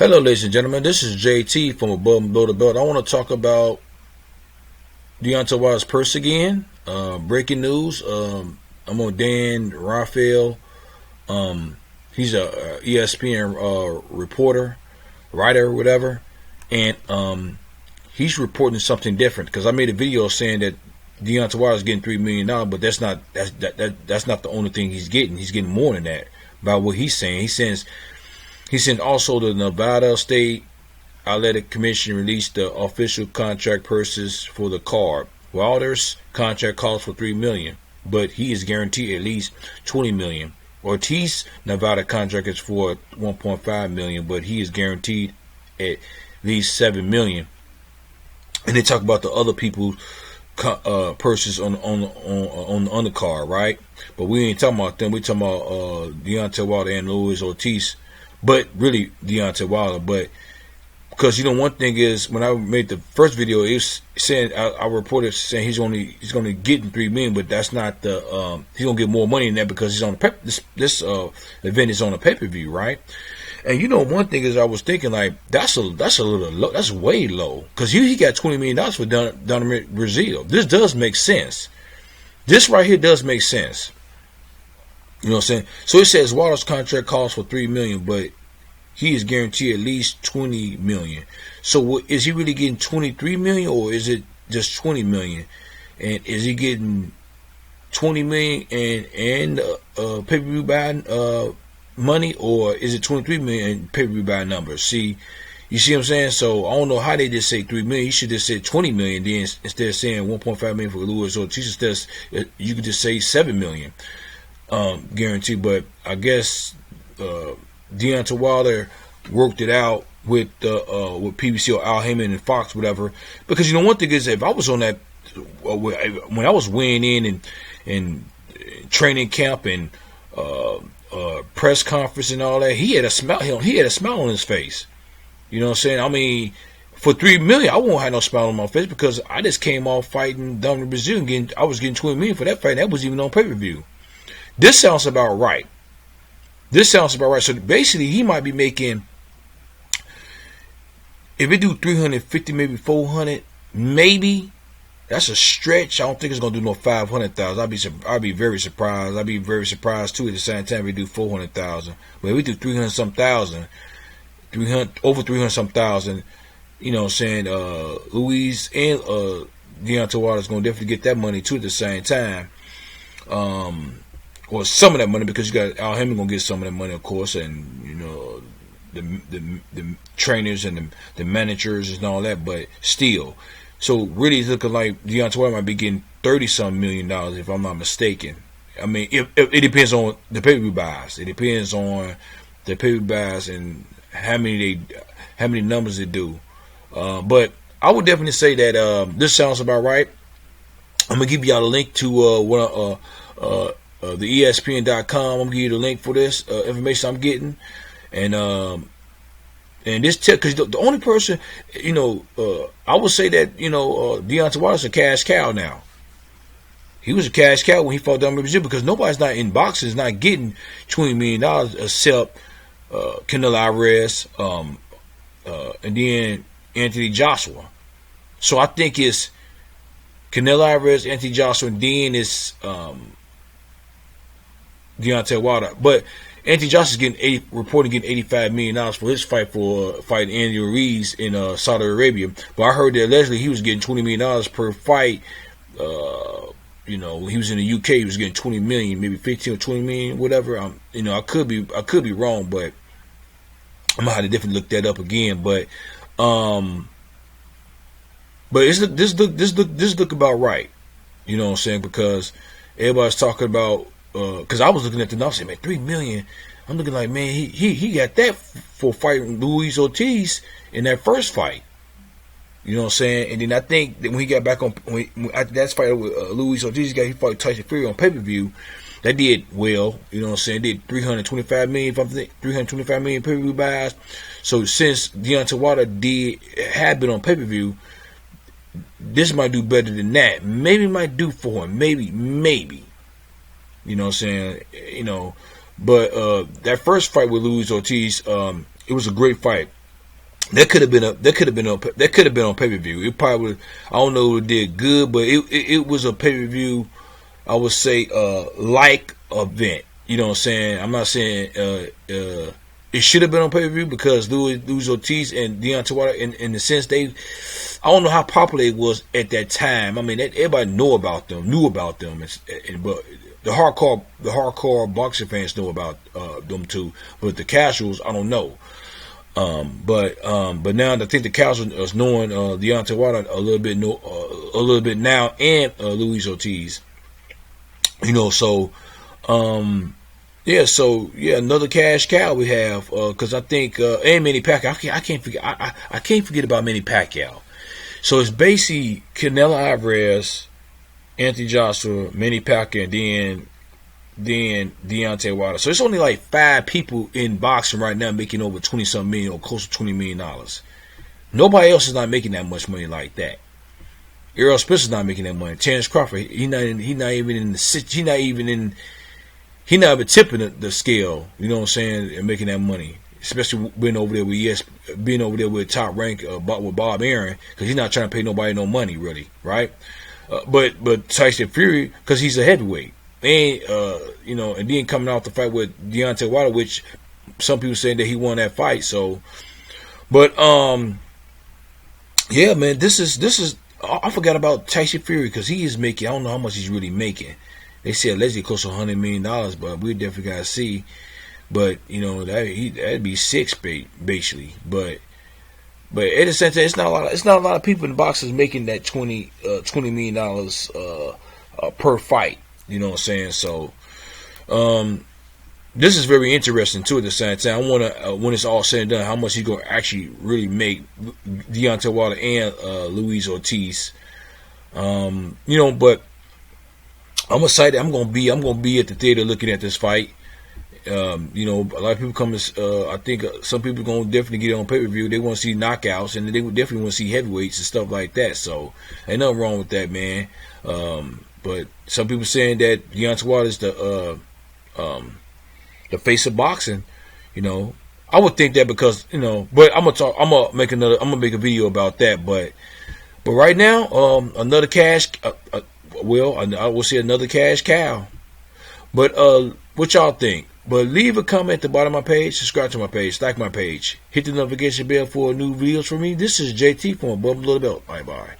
Hello, ladies and gentlemen. This is JT from Above and Below the Belt. I want to talk about Deontay Wilder's purse again. Breaking news. I'm on Dan Raphael. He's a ESPN reporter, writer, whatever, and he's reporting something different. Because I made a video saying that Deontay Wilder is getting $3 million, but that's not the only thing he's getting. He's getting more than that by what he's saying. He said also the Nevada State Athletic Commission released the official contract purses for the card. Wilder's contract calls for $3 million, but he is guaranteed at least $20 million. Ortiz Nevada contract is for $1.5 million, but he is guaranteed at least $7 million. And they talk about the other people's purses on the undercard, right? But we ain't talking about them. We talking about Deontay Wilder and Luis Ortiz. But really, Deontay Wilder. But because one thing is, when I made the first video, it was saying I reported saying he's going to get $3 million, but that's not the he's going to get more money than that because he's on the this event is on a pay-per-view, right? And one thing is, I was thinking like that's a little low, that's way low, because he got $20 million for down in Brazil. This does make sense. This right here does make sense. You know what I'm saying? So it says Wilder's contract calls for $3 million, but he is guaranteed at least $20 million. So is he really getting $23 million, or is it just $20 million? And is he getting $20 million and pay-per-view buy money, or is it $23 million and pay-per-view buy numbers? See, you see what I'm saying? So I don't know how they just say $3 million. He should just say $20 million. Then instead of saying $1.5 million for Luis Ortiz, you could just say $7 million. Guaranteed. But I guess Deontay Wilder worked it out with PBC or Al Heyman and Fox, whatever. Because one thing is, if I was on that when I was weighing in and training camp and press conference and all that, he had a smile. He had a smile on his face. You know what I'm saying? I mean, for $3 million, I won't have no smile on my face because I just came off fighting down in Brazil and I was getting $20 million for that fight. That was even on pay-per-view. This sounds about right. So basically, he might be making, if it do 350, maybe 400, maybe. That's a stretch. I don't think it's gonna do no 500,000. I'd be very surprised. I'd be very surprised too. At the same time, we do 400,000. But if we do 300 some thousand, over 300 some thousand, you know what I'm saying? Luis and Deontay Wilder is gonna definitely get that money too at the same time. Or some of that money, because you got Al Heyman gonna get some of that money, of course, and the trainers and the managers and all that. But still, so really, it's looking like Deontay Wilder might be getting $30-some million, if I'm not mistaken. I mean, if it depends on the pay-per-view buys. It depends on the pay-per-view buys and how many numbers they do. But I would definitely say that this sounds about right. I'm gonna give y'all a link to the ESPN.com. I'm gonna give you the link for this information I'm getting, and this because the only person, I would say that Deontay Wilder's a cash cow now. He was a cash cow when he fought down in Brazil, because nobody's not in boxing is not getting $20 million except Canelo Alvarez, and then Anthony Joshua. So I think it's Canelo Alvarez, Anthony Joshua, and then it's Deontay Wilder. But Anthony Joshua is reporting getting $85 million for his fight for fighting Andy Ruiz in Saudi Arabia. But I heard that allegedly he was getting $20 million per fight. When he was in the UK, he was getting $20 million, maybe 15 or 20 million, whatever. I could be wrong, but I'm gonna have to definitely look that up again. But this look about right. You know what I'm saying? Because everybody's talking about. Because I was looking at the numbers, saying, man, $3 million. I'm looking like, man, he got that for fighting Luis Ortiz in that first fight. You know what I'm saying? And then I think that when he got back on, after that fight with Luis Ortiz, he fought Tyson Fury on pay-per-view. That did well. You know what I'm saying? Did $325 million, $325 million pay-per-view buys. So since Deontay Wilder had been on pay-per-view, this might do better than that. Maybe it might do for him. Maybe. You know what I'm saying? But that first fight with Luis Ortiz, it was a great fight. That could have been on pay-per-view. It probably would, I don't know if it did good, but it was a pay-per-view. I would say like event. You know what I'm saying? I'm not saying it should have been on pay-per-view because Luis Ortiz and Deontay Wilder, in the sense I don't know how popular it was at that time. I mean, everybody knew about them, but the hardcore boxing fans know about them too. But the casuals, I don't know. But now I think the casuals is knowing Deontay Wilder a little bit now, and Luis Ortiz. You know, so another cash cow we have because I think and Manny Pacquiao. I can't forget about Manny Pacquiao. So it's basically Canelo Alvarez, Anthony Joshua, Manny Pacquiao, and then Deontay Wilder. So it's only like 5 people in boxing right now making over 20-something million or close to $20 million. Nobody else is not making that much money like that. Errol Spencer's not making that money. Terrence Crawford, he's not even tipping the scale. You know what I'm saying? And making that money, especially being over there with top rank with Bob Arum, because he's not trying to pay nobody no money really, right? But Tyson Fury, because he's a heavyweight. And and then coming off the fight with Deontay Wilder, which some people say that he won that fight. So, but yeah, man, this is I forgot about Tyson Fury because he is making. I don't know how much he's really making. They said allegedly close to $100 million, but we definitely gotta see. But that'd be 6 basically. But at the same time, it's not a lot of people in the boxers making that $20 million per fight. You know what I'm saying? So, this is very interesting too. At the same time, I want to when it's all said and done, how much he's going to actually really make Deontay Wilder and Luis Ortiz. But I'm excited. I'm gonna be at the theater looking at this fight. A lot of people come. I think some people gonna definitely get it on pay-per-view. They want to see knockouts, and they would definitely want to see heavyweights and stuff like that. So, ain't nothing wrong with that, man. But some people saying that Deontay Wilder is the face of boxing. I would think that because but I'm gonna make a video about that. But right now, another cash. I will say another cash cow. But what y'all think? But leave a comment at the bottom of my page. Subscribe to my page. Like my page. Hit the notification bell for new videos from me. This is JT from Above Below the Belt. Bye bye.